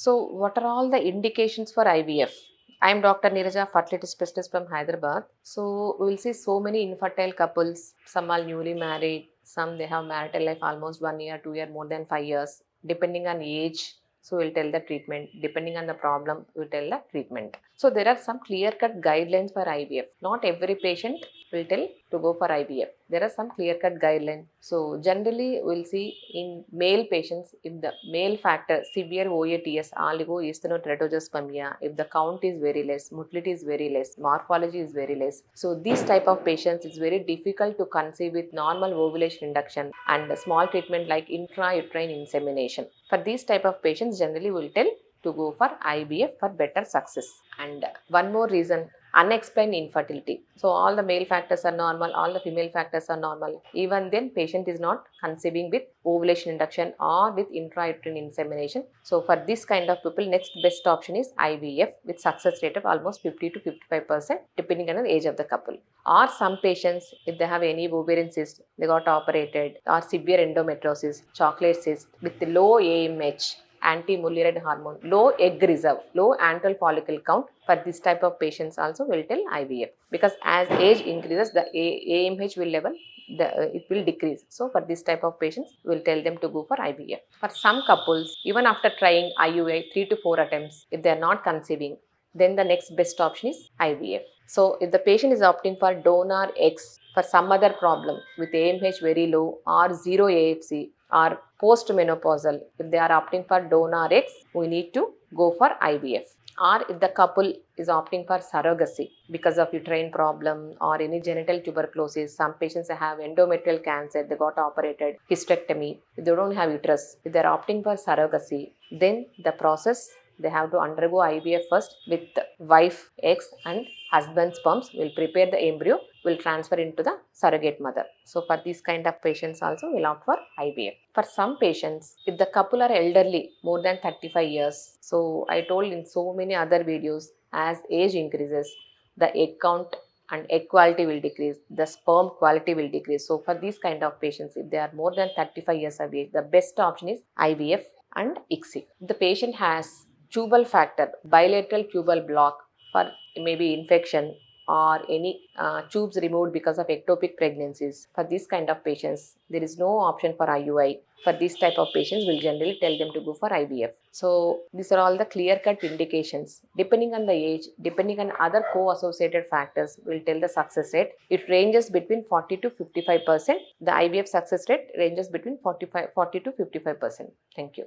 So, what are all the indications for IVF? I am Dr. Neeraja Fertility Specialist from Hyderabad. So, we will see so many infertile couples. Some are newly married, some they have marital life almost 1 year, 2 year, more than 5 years. Depending on age, so we'll tell the treatment. Depending on the problem, we'll tell the treatment. So, there are some clear-cut guidelines for IVF. Not every patient will tell to go for IVF. There are some clear-cut guidelines. So, generally, we'll see in male patients, if the male factor, severe OATS, oligohistiocytogenesis, if the count is very less, motility is very less, morphology is very less. So, these type of patients, it's very difficult to conceive with normal ovulation induction and a small treatment like intrauterine insemination. For these type of patients, generally we'll tell to go for IVF for better success. And one more reason, unexplained infertility. So all the male factors are normal, all the female factors are normal. Even then patient is not conceiving with ovulation induction or with intrauterine insemination. So for this kind of people, next best option is IVF with success rate of almost 50 to 55% depending on the age of the couple. Or some patients, if they have any ovarian cyst, they got operated, or severe endometriosis, chocolate cyst with low AMH, anti-mullerian hormone, low egg reserve, low antral follicle count. For this type of patients also will tell IVF, because as age increases, the AMH will level, it will decrease. So for this type of patients, we'll tell them to go for IVF. For some couples, even after trying IUI 3 to 4 attempts, if they are not conceiving, then the next best option is IVF. So if the patient is opting for donor X for some other problem with AMH very low or zero AFC or postmenopausal, if they are opting for donor X, we need to go for IVF. Or if the couple is opting for surrogacy because of uterine problem or any genital tuberculosis, some patients have endometrial cancer, they got operated, hysterectomy, if they don't have uterus, if they are opting for surrogacy, then the process, they have to undergo IVF first with wife X and husband's sperms, will prepare the embryo, will transfer into the surrogate mother. So for these kind of patients also will opt for IVF. For some patients, if the couple are elderly, more than 35 years, so I told in so many other videos, as age increases, the egg count and egg quality will decrease, the sperm quality will decrease. So for these kind of patients, if they are more than 35 years of age, the best option is IVF and ICSI. If the patient has tubal factor, bilateral tubal block for maybe infection or any tubes removed because of ectopic pregnancies, for this kind of patients, there is no option for IUI. For this type of patients, we'll generally tell them to go for IVF. So these are all the clear-cut indications. Depending on the age, depending on other co-associated factors, we'll tell the success rate. It ranges between 40 to 55%. The IVF success rate ranges between 40 to 55%. Thank you.